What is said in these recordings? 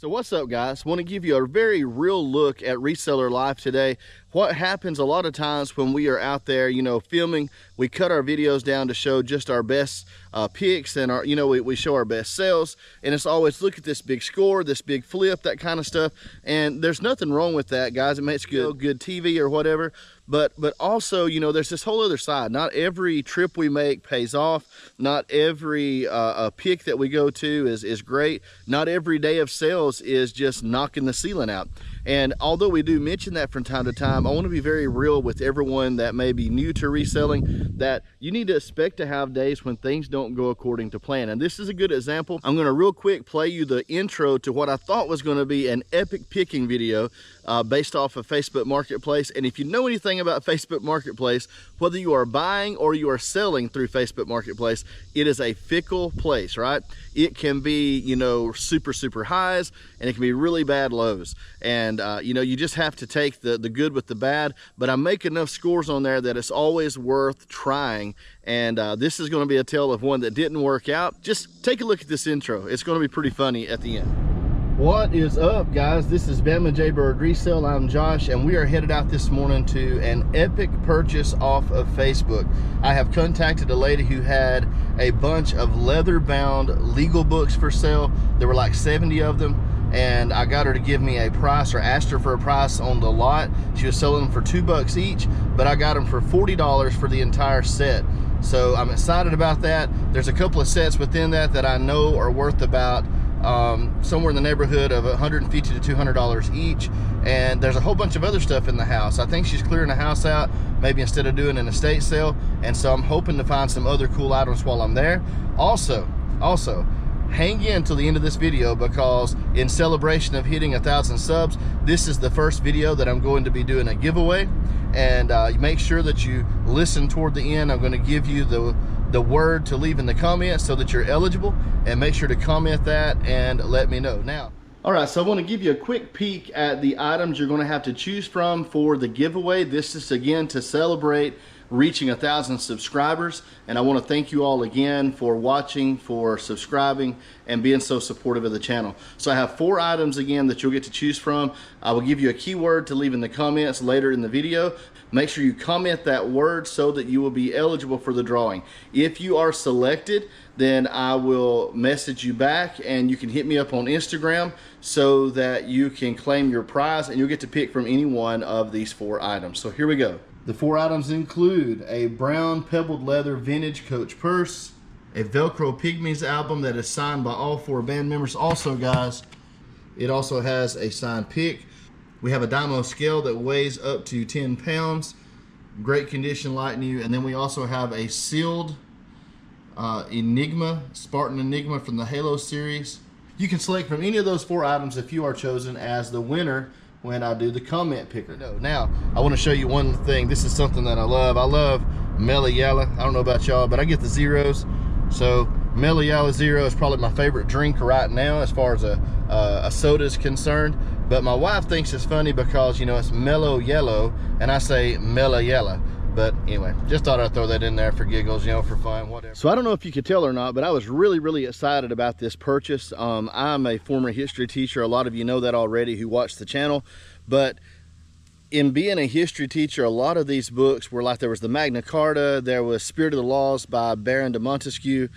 So what's up, guys? Want to give you a very real look at reseller life today. What happens a lot of times when we are out there, filming, we cut our videos down to show just our best picks and our, we show our best sales, and it's always look at this big score, this big flip, that kind of stuff. And there's nothing wrong with that, guys. It makes good TV or whatever. But also, there's this whole other side. Not every trip we make pays off. Not every pick that we go to is great. Not every day of sales is just knocking the ceiling out. And although we do mention that from time to time, I want to be very real with everyone that may be new to reselling, that you need to expect to have days when things don't go according to plan. And this is a good example. I'm going to real quick play you the intro to what I thought was going to be an epic picking video based off of Facebook Marketplace. And if you know anything about Facebook Marketplace, whether you are buying or you are selling through Facebook Marketplace, it is a fickle place, right? It can be, super highs, and it can be really bad lows. And, you just have to take the good with the bad. But I make enough scores on there that it's always worth trying. And this is going to be a tale of one that didn't work out. Just take a look at this intro. It's going to be pretty funny at the end. What is up, guys? This is Bama Jaybird Resell. I'm Josh, and we are headed out this morning to an epic purchase off of Facebook. I have contacted a lady who had a bunch of leather-bound legal books for sale. There were like 70 of them, and I got her to give me a price, or asked her for a price on the lot. She was selling them for $2 each, but I got them for $40 for the entire set. So I'm excited about that. There's a couple of sets within that I know are worth about somewhere in the neighborhood of $150 to $200 each, and there's a whole bunch of other stuff in the house. I think she's clearing the house out, maybe instead of doing an estate sale, and so I'm hoping to find some other cool items while I'm there. Also, hang in till the end of this video, because in celebration of hitting 1,000 subs, this is the first video that I'm going to be doing a giveaway. And make sure that you listen toward the end. I'm going to give you the word to leave in the comments so that you're eligible, and make sure to comment that and let me know. Now, all right, so I want to give you a quick peek at the items you're going to have to choose from for the giveaway. This is again to celebrate reaching 1,000 subscribers, and I want to thank you all again for watching, for subscribing, and being so supportive of the channel. So I have 4 items again that you'll get to choose from. I will give you a keyword to leave in the comments later in the video. Make sure you comment that word so that you will be eligible for the drawing. If you are selected, then I will message you back, and you can hit me up on Instagram so that you can claim your prize, and you'll get to pick from any one of these 4 items. So here we go. The 4 items include a brown pebbled leather vintage Coach purse, a Velcro Pygmies album that is signed by all 4 band members. Also, guys, it also has a signed pick. We have a Dymo scale that weighs up to 10 pounds. Great condition, light new. And then we also have a sealed Enigma, Spartan Enigma from the Halo series. You can select from any of those 4 items if you are chosen as the winner when I do the comment picker. Now, I want to show you one thing. This is something that I love. I love Mellow Yellow. I don't know about y'all, but I get the zeros. So Mellow Yellow Zero is probably my favorite drink right now as far as a soda is concerned. But my wife thinks it's funny because, it's Mellow Yellow, and I say Mellow Yellow. But anyway, just thought I'd throw that in there for giggles, for fun, whatever. So I don't know if you could tell or not, but I was really, really excited about this purchase. I'm a former history teacher. A lot of you know that already who watch the channel. But in being a history teacher, a lot of these books were like, there was the Magna Carta, there was Spirit of the Laws by Baron de Montesquieu.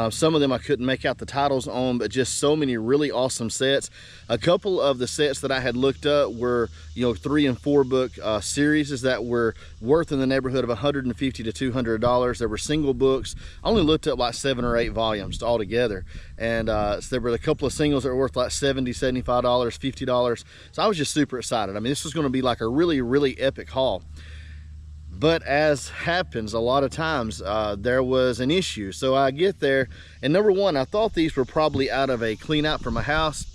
Some of them I couldn't make out the titles on, but just so many really awesome sets. A couple of the sets that I had looked up were, 3 and 4 book series that were worth in the neighborhood of $150 to $200. There were single books. I only looked up like 7 or 8 volumes altogether. And so there were a couple of singles that were worth like $70, $75, $50. So I was just super excited. I mean, this was going to be like a really, really epic haul. But as happens a lot of times, there was an issue. So I get there, and number one, I thought these were probably out of a clean out from a house.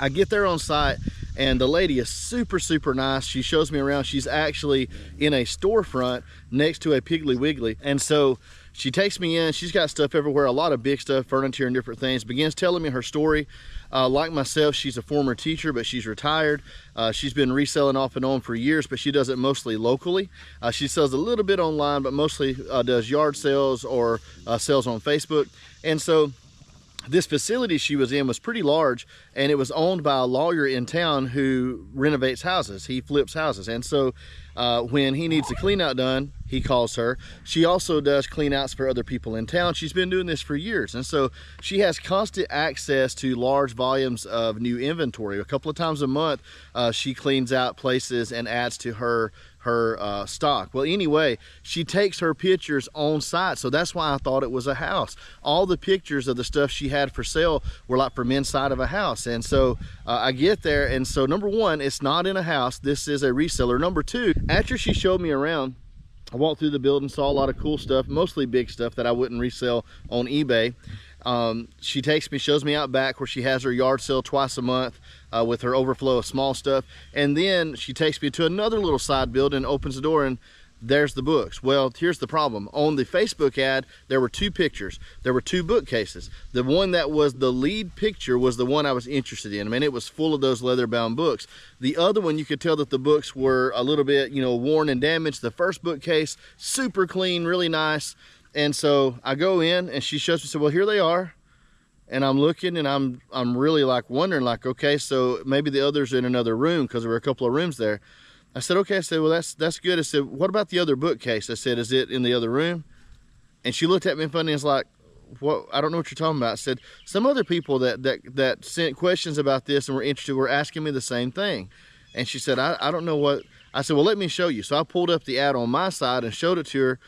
I get there on site, and the lady is super, super nice. She shows me around. She's actually in a storefront next to a Piggly Wiggly. And so she takes me in. She's got stuff everywhere, a lot of big stuff, furniture and different things. Begins telling me her story. Like myself, she's a former teacher, but she's retired. She's been reselling off and on for years, but she does it mostly locally. She sells a little bit online, but mostly does yard sales or sales on Facebook. And so this facility she was in was pretty large, and it was owned by a lawyer in town who renovates houses. He flips houses. And so when he needs a clean out done, he calls her. She also does clean outs for other people in town. She's been doing this for years. And so she has constant access to large volumes of new inventory. A couple of times a month, she cleans out places and adds to her stock. Well, anyway, she takes her pictures on site, so that's why I thought it was a house. All the pictures of the stuff she had for sale were like from inside of a house. And so I get there, and so number one, it's not in a house. This is a reseller. Number two, after she showed me around, I walked through the building, saw a lot of cool stuff, mostly big stuff that I wouldn't resell on eBay. She takes me, shows me out back where she has her yard sale twice a month with her overflow of small stuff. And then she takes me to another little side building, opens the door, and there's the books. Well, here's the problem. On the Facebook ad, there were two pictures. There were two bookcases. The one that was the lead picture was the one I was interested in. I mean, it was full of those leather-bound books. The other one, you could tell that the books were a little bit, you know, worn and damaged. The first bookcase, super clean, really nice. And so I go in, and she shows me, so well, here they are. And I'm looking, and I'm really like wondering, like, okay, so maybe the others are in another room, because there were a couple of rooms there. I said, okay. I said, well, that's good. I said, what about the other bookcase? I said, is it in the other room? And she looked at me funny and was like, what? I don't know what you're talking about. I said, some other people that sent questions about this and were interested were asking me the same thing. And she said, I don't know what. I said, well, let me show you. So I pulled up the ad on my side and showed it to her,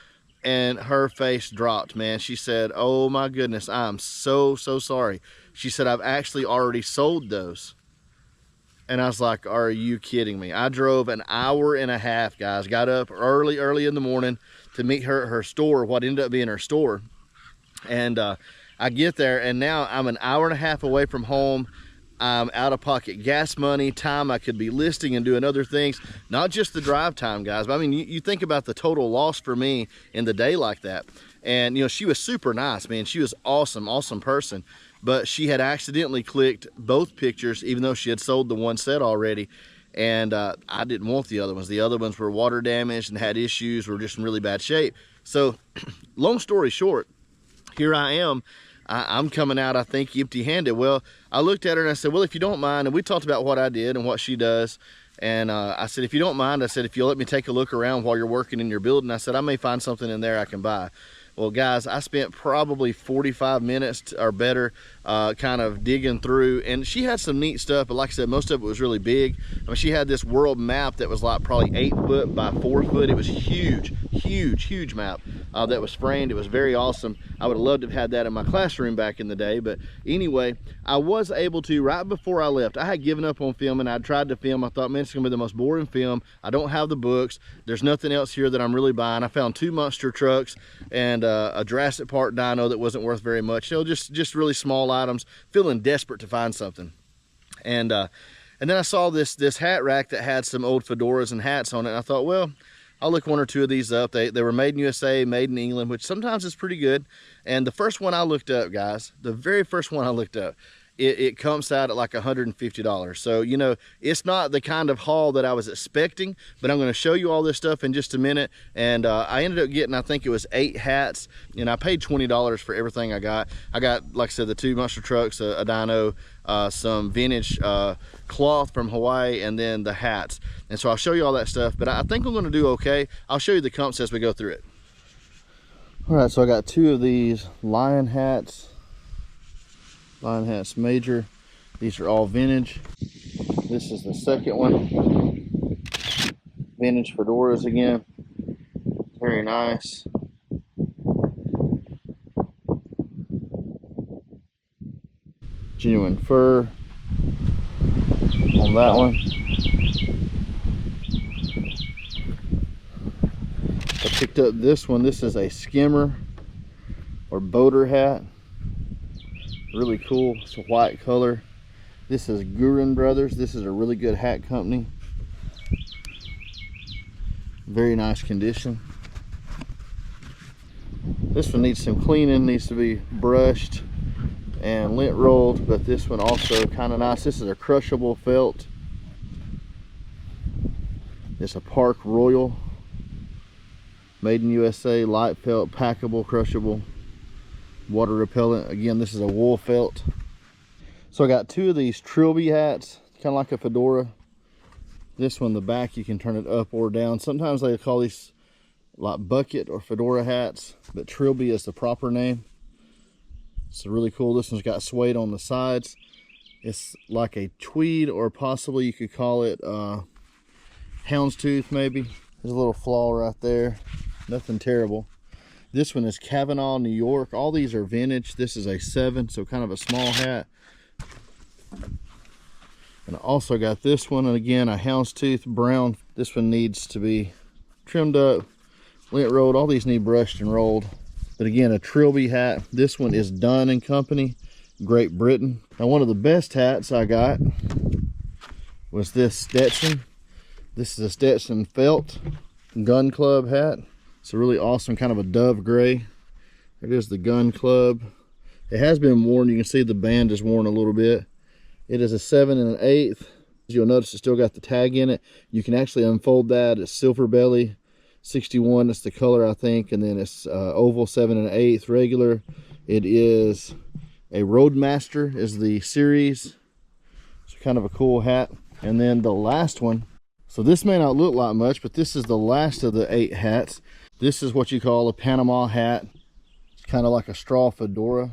and her face dropped, man. She said, oh my goodness, I'm so sorry. She said, I've actually already sold those. And I was like, are you kidding me? I drove an hour and a half, guys. Got up early in the morning to meet her at her store, what ended up being her store. And I get there, and now I'm an hour and a half away from home. I'm out of pocket gas money, time I could be listing and doing other things. Not just the drive time, guys, but I mean, you think about the total loss for me in the day like that. And, you know, she was super nice, man. She was awesome person. But she had accidentally clicked both pictures, even though she had sold the one set already. And I didn't want the other ones. The other ones were water damaged and had issues, were just in really bad shape. So long story short, here I am. I'm coming out, I think, empty-handed. Well, I looked at her and I said, well, if you don't mind, and we talked about what I did and what she does. And I said, if you don't mind, I said, if you'll let me take a look around while you're working in your building, I said, I may find something in there I can buy. Well, guys, I spent probably 45 minutes or better kind of digging through, and she had some neat stuff, but like I said, most of it was really big. I mean, she had this world map that was like probably 8 foot by 4 foot. It was huge map that was framed. It was very awesome. I would have loved to have had that in my classroom back in the day. But anyway, I was able to, right before I left, I had given up on filming. I tried to film. I thought, man, it's gonna be the most boring film. I don't have the books. There's nothing else here that I'm really buying. I found 2 monster trucks and a Jurassic Park dino that wasn't worth very much. You know, just really small items, feeling desperate to find something. And then I saw this hat rack that had some old fedoras and hats on it, and I thought, well, I'll look 1 or 2 of these up. They were made in USA, made in England, which sometimes is pretty good. And the first one I looked up, guys, the very first one I looked up, it comes out at like $150. So, you know, it's not the kind of haul that I was expecting, but I'm going to show you all this stuff in just a minute. And I ended up getting, I think it was 8 hats, and I paid $20 for everything I got. I got, like I said, the 2 monster trucks, a dyno, some vintage cloth from Hawaii, and then the hats. And so I'll show you all that stuff, but I think I'm going to do okay. I'll show you the comps as we go through it. All right, so I got 2 of these lion hats major. These are all vintage. This is the second one, vintage fedoras again, very nice. Genuine fur on that one. I picked up this one. This is a skimmer or boater hat. Really cool. It's a white color. This is Gurin Brothers. This is a really good hat company. Very nice condition. This one needs some cleaning, needs to be brushed and lint rolled, but this one also kind of nice. This is a crushable felt. It's a Park Royal, made in USA, light felt, packable, crushable. water repellent. Again, this is a wool felt. So I got two of these Trilby hats, kind of like a fedora. This one, the back, you can turn it up or down. Sometimes they call these like bucket or fedora hats, but Trilby is the proper name. It's really cool. This one's got suede on the sides. It's like a tweed, or possibly you could call it houndstooth maybe. There's a little flaw right there. Nothing terrible. This one is Kavanaugh, New York. All these are vintage. This is a 7, so kind of a small hat. And I also got this one, and again, a houndstooth brown. This one needs to be trimmed up, lint rolled. All these need brushed and rolled. But again, a Trilby hat. This one is Dunn and Company, Great Britain. Now, one of the best hats I got was this Stetson. This is a Stetson felt gun club hat. It's a really awesome kind of a dove gray. It is the gun club. It has been worn. You can see the band is worn a little bit. It is a 7 1/8. You'll notice it's still got the tag in it. You can actually unfold that. It's silver belly, 61. That's the color, I think. And then it's oval 7 1/8 regular. It is a Roadmaster is the series. It's kind of a cool hat. And then the last one. So this may not look like much, but this is the last of the 8 hats. This is what you call a Panama hat. It's kind of like a straw fedora.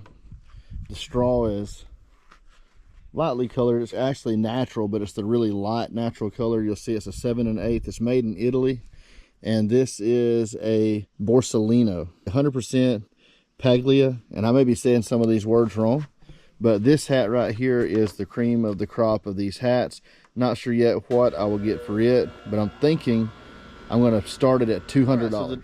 The straw is lightly colored. It's actually natural, but it's the really light natural color. You'll see it's a 7 1/8. It's made in Italy. And this is a Borsalino, 100% Paglia. And I may be saying some of these words wrong, but this hat right here is the cream of the crop of these hats. Not sure yet what I will get for it, but I'm thinking I'm going to start it at $200.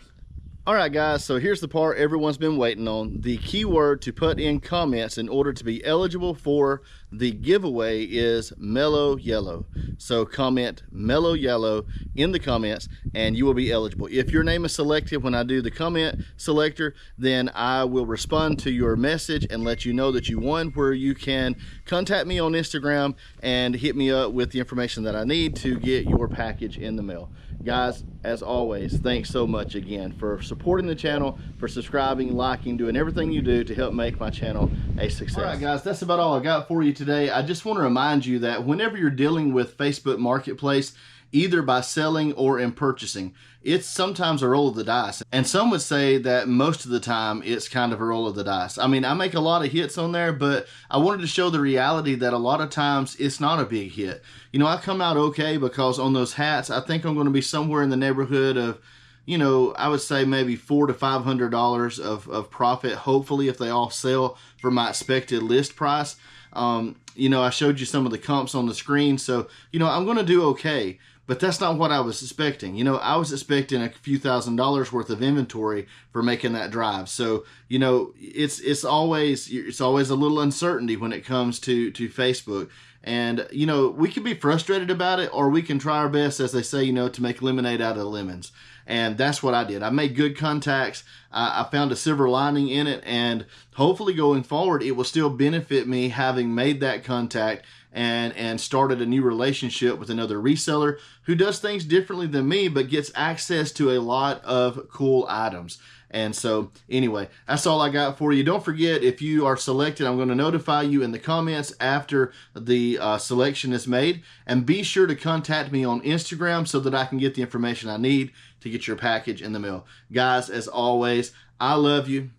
All right, guys, so here's the part everyone's been waiting on. The keyword to put in comments in order to be eligible for the giveaway is mellow yellow. So comment mellow yellow in the comments and you will be eligible. If your name is selected when I do the comment selector, then I will respond to your message and let you know that you won, where you can contact me on Instagram and hit me up with the information that I need to get your package in the mail. Guys, as always, thanks so much again for supporting the channel, for subscribing, liking, doing everything you do to help make my channel a success. All right, guys, that's about all I got for you today. I just want to remind you that whenever you're dealing with Facebook Marketplace, either by selling or in purchasing, it's sometimes a roll of the dice. And some would say that most of the time it's kind of a roll of the dice. I mean, I make a lot of hits on there, but I wanted to show the reality that a lot of times it's not a big hit. You know, I come out okay because on those hats, I think I'm going to be somewhere in the neighborhood of, you know, I would say maybe $400 to $500 of profit, hopefully, if they all sell for my expected list price. You know, I showed you some of the comps on the screen, so, you know, I'm going to do okay. But that's not what I was expecting. You know, I was expecting a few $1,000s worth of inventory for making that drive. So, you know, it's always a little uncertainty when it comes to Facebook. And, you know, we can be frustrated about it, or we can try our best, as they say, you know, to make lemonade out of lemons. And that's what I did. I made good contacts. I found a silver lining in it, and hopefully going forward, it will still benefit me having made that contact and started a new relationship with another reseller who does things differently than me, but gets access to a lot of cool items. And so anyway, that's all I got for you. Don't forget, if you are selected, I'm going to notify you in the comments after the selection is made. And be sure to contact me on Instagram so that I can get the information I need to get your package in the mail. Guys, as always, I love you.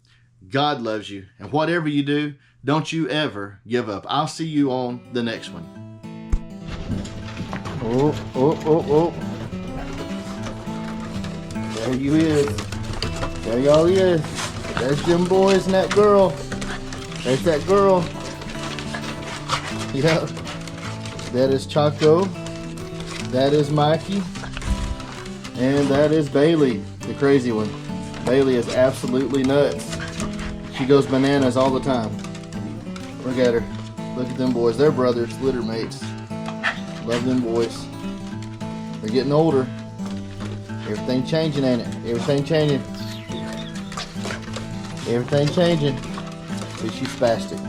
God loves you. And whatever you do, don't you ever give up. I'll see you on the next one. Oh. There you is. There y'all is. There's them boys and that girl. There's that girl. Yeah. That is Chaco. That is Mikey. And that is Bailey, the crazy one. Bailey is absolutely nuts. She goes bananas all the time. Look at her. Look at them boys. They're brothers, litter mates. Love them boys. They're getting older. Everything changing, ain't it? Everything changing. Everything changing. But she's spastic.